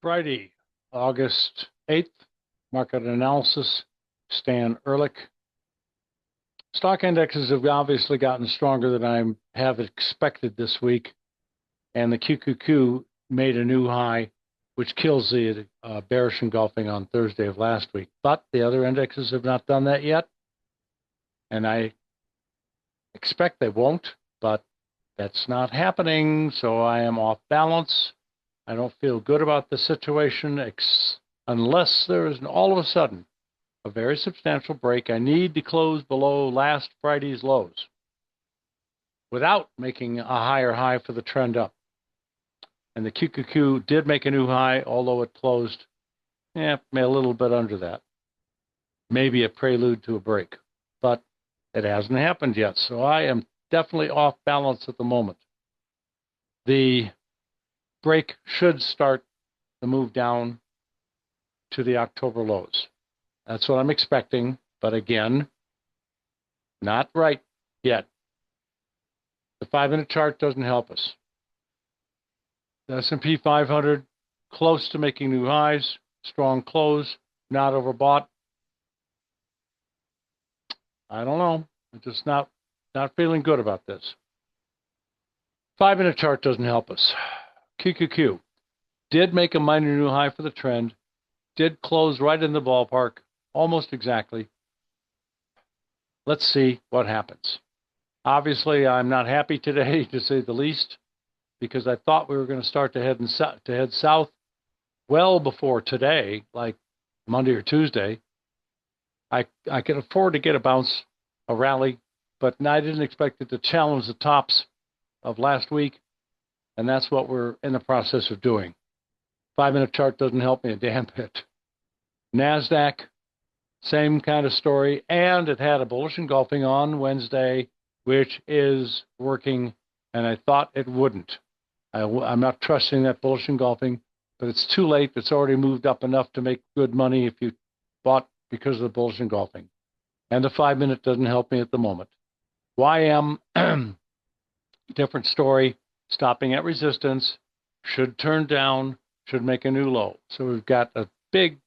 Friday, August 8th, market analysis, Stan Ehrlich. Stock indexes have obviously gotten stronger than I have expected this week, and the QQQ made a new high, which kills the bearish engulfing on Thursday of last week. But the other indexes have not done that yet, and I expect they won't, but that's not happening, so I am off balance. I don't feel good about the situation unless there is all of a sudden a very substantial break. I need to close below last Friday's lows without making a higher high for the trend up. And the QQQ did make a new high, although it closed a little bit under that. Maybe a prelude to a break, but it hasn't happened yet. So I am definitely off balance at the moment. The break should start the move down to the October lows. That's what I'm expecting, but again, not right yet. The 5-minute chart doesn't help us. The S&P 500 close to making new highs, strong close, not overbought. I don't know. I'm just not feeling good about this. 5-minute chart doesn't help us. QQQ did make a minor new high for the trend, did close right in the ballpark, almost exactly. Let's see what happens. Obviously, I'm not happy today, to say the least, because I thought we were going to start to head south well before today, like Monday or Tuesday. I can afford to get a bounce, a rally, but I didn't expect it to challenge the tops of last week, and that's what we're in the process of doing. 5-minute chart doesn't help me a damn bit. NASDAQ, same kind of story, and it had a bullish engulfing on Wednesday, which is working, and I thought it wouldn't. I'm not trusting that bullish engulfing, but it's too late. It's already moved up enough to make good money if you bought because of the bullish engulfing. And the 5-minute doesn't help me at the moment. YM, different story, stopping at resistance, should turn down, should make a new low. So we've got a big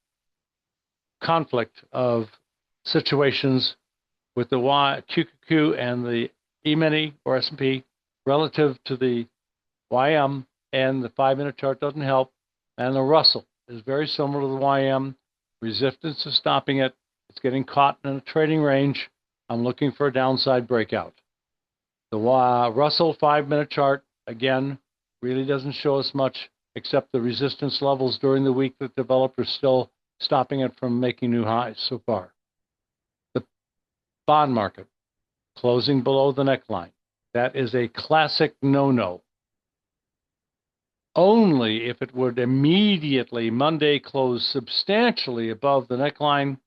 conflict of situations with the QQQ and the E-mini or S&P relative to the YM, and the 5-minute chart doesn't help. And the Russell is very similar to the YM. Resistance is stopping it. It's getting caught in a trading range. I'm looking for a downside breakout. The Russell 5-minute chart, again, really doesn't show us much except the resistance levels during the week that developers still stopping it from making new highs so far. The bond market closing below the neckline. That is a classic no-no. Only if it would immediately Monday close substantially above the neckline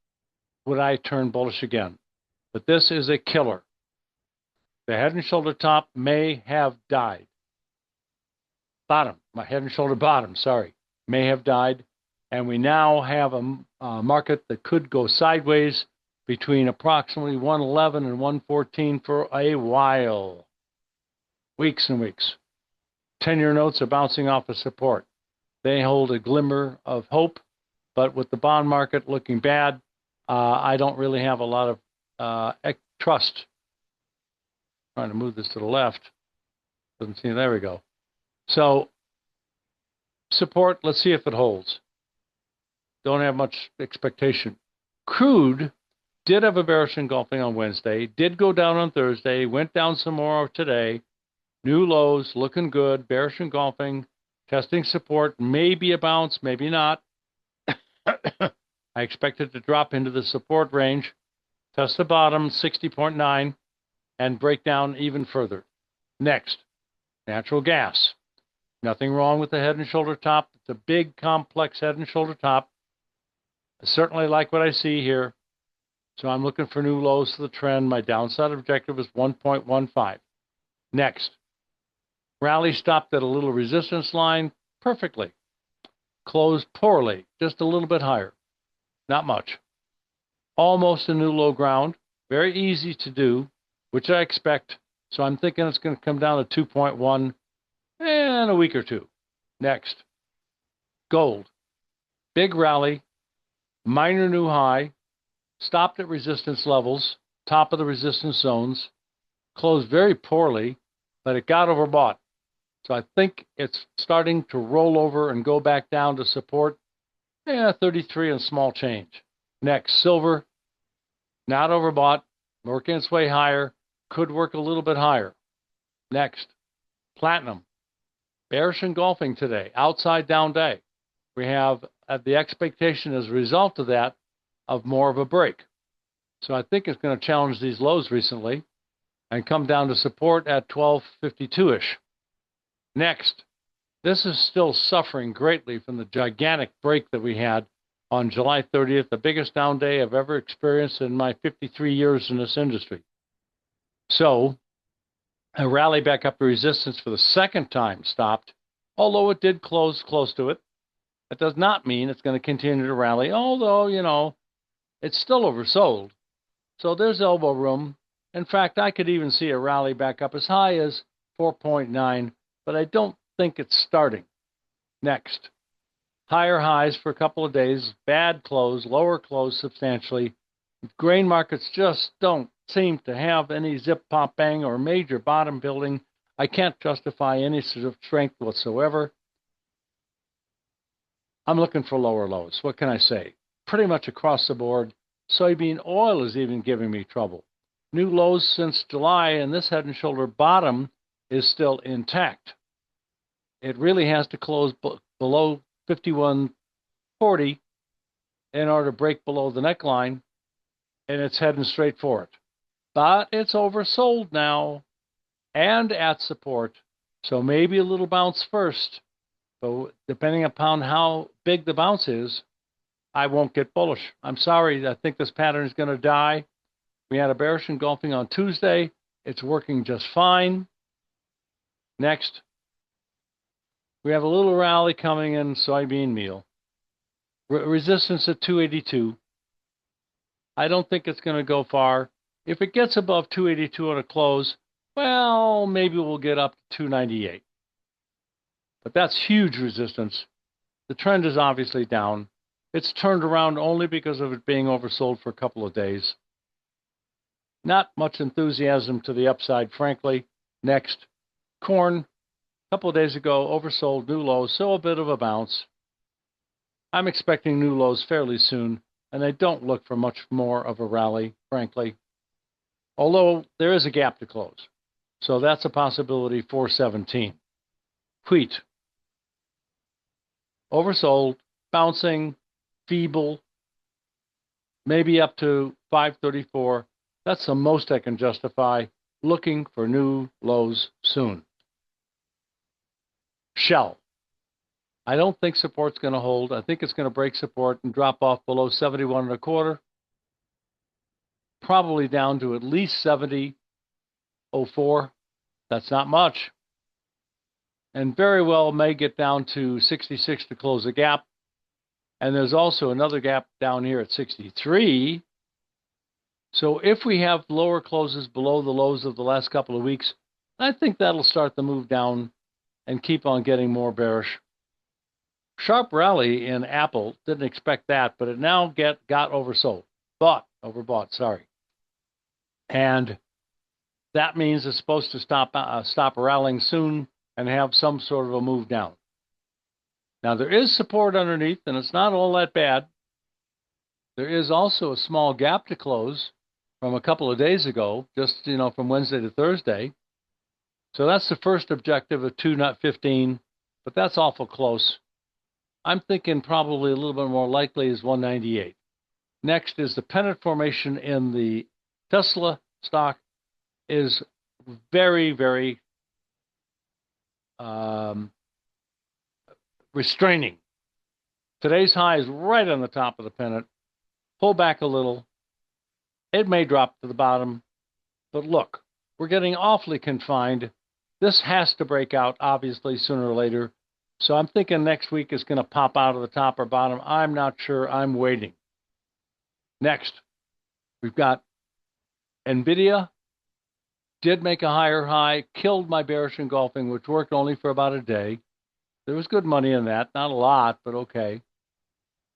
would I turn bullish again. But this is a killer. The head and shoulder top may have died. My head and shoulder bottom, may have died. And we now have a market that could go sideways between approximately 111 and 114 for a while. Weeks and weeks. 10-year notes are bouncing off of support. They hold a glimmer of hope, but with the bond market looking bad, I don't really have a lot of trust. Trying to move this to the left. Doesn't seem, there we go. So, support, let's see if it holds. Don't have much expectation. Crude did have a bearish engulfing on Wednesday, did go down on Thursday, went down some more today. New lows, looking good, bearish engulfing, testing support, maybe a bounce, maybe not. I expect it to drop into the support range, test the bottom, 60.9, and break down even further. Next, natural gas. Nothing wrong with the head and shoulder top. It's a big, complex head and shoulder top. I certainly like what I see here. So I'm looking for new lows to the trend. My downside objective is 1.15. Next, rally stopped at a little resistance line perfectly. Closed poorly, just a little bit higher. Not much. Almost a new low ground. Very easy to do, which I expect. So I'm thinking it's going to come down to 2.1 in a week or two. Next, gold. Big rally, minor new high, stopped at resistance levels, top of the resistance zones, closed very poorly, but it got overbought. So I think it's starting to roll over and go back down to support, 33 and small change. Next, silver, not overbought, working its way higher, could work a little bit higher. Next, platinum, bearish engulfing today, outside down day. We have the expectation as a result of that of more of a break. So I think it's going to challenge these lows recently and come down to support at 1252-ish. Next, this is still suffering greatly from the gigantic break that we had on July 30th, the biggest down day I've ever experienced in my 53 years in this industry. So a rally back up to resistance for the second time stopped, although it did close close to it. That does not mean it's going to continue to rally, although, it's still oversold. So there's elbow room. In fact, I could even see a rally back up as high as 4.9, but I don't think it's starting. Next, higher highs for a couple of days, bad close, lower close substantially. Grain markets just don't seem to have any zip, pop, bang, or major bottom building. I can't justify any sort of strength whatsoever. I'm looking for lower lows. What can I say? Pretty much across the board. Soybean oil is even giving me trouble. New lows since July, and this head and shoulder bottom is still intact. It really has to close below 51.40 in order to break below the neckline, and it's heading straight for it. But it's oversold now and at support, so maybe a little bounce first. But depending upon how big the bounce is, I won't get bullish. I'm sorry. I think this pattern is going to die. We had a bearish engulfing on Tuesday. It's working just fine. Next, we have a little rally coming in soybean meal. Resistance at 282. I don't think it's going to go far. If it gets above 282 on a close, well, maybe we'll get up to 298. But that's huge resistance. The trend is obviously down. It's turned around only because of it being oversold for a couple of days. Not much enthusiasm to the upside, frankly. Next, corn. A couple of days ago, oversold, new lows, so a bit of a bounce. I'm expecting new lows fairly soon, and they don't look for much more of a rally, frankly. Although there is a gap to close. So that's a possibility for 17. Wheat. Oversold, bouncing, feeble, maybe up to 534. That's the most I can justify. Looking for new lows soon. Shell. I don't think support's going to hold. I think it's going to break support and drop off below 71.25. Probably down to at least 70.04. That's not much. And very well may get down to 66 to close the gap. And there's also another gap down here at 63. So if we have lower closes below the lows of the last couple of weeks, I think that'll start the move down and keep on getting more bearish. Sharp rally in Apple, didn't expect that, but it now got oversold. Overbought, sorry. And that means it's supposed to stop rallying soon and have some sort of a move down. Now, there is support underneath, and it's not all that bad. There is also a small gap to close from a couple of days ago, just, from Wednesday to Thursday. So that's the first objective of 2.15, but that's awful close. I'm thinking probably a little bit more likely is 198. Next is the pennant formation in the Tesla stock is very, very restraining. Today's high is right on the top of the pennant. Pull back a little. It may drop to the bottom. But look, we're getting awfully confined. This has to break out, obviously, sooner or later. So I'm thinking next week is going to pop out of the top or bottom. I'm not sure. I'm waiting. Next, we've got NVIDIA. Did make a higher high. Killed my bearish engulfing, which worked only for about a day. There was good money in that. Not a lot, but okay.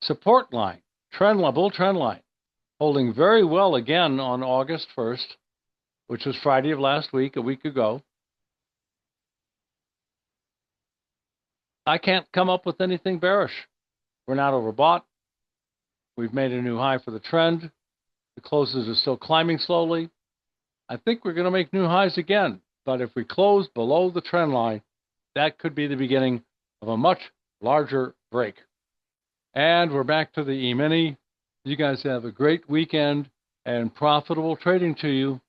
Support line, bull trend line, holding very well again on August 1st, which was Friday of last week, a week ago. I can't come up with anything bearish. We're not overbought. We've made a new high for the trend. The closes are still climbing slowly. I think we're going to make new highs again. But if we close below the trend line, that could be the beginning of a much larger break. And we're back to the E-mini. You guys have a great weekend and profitable trading to you.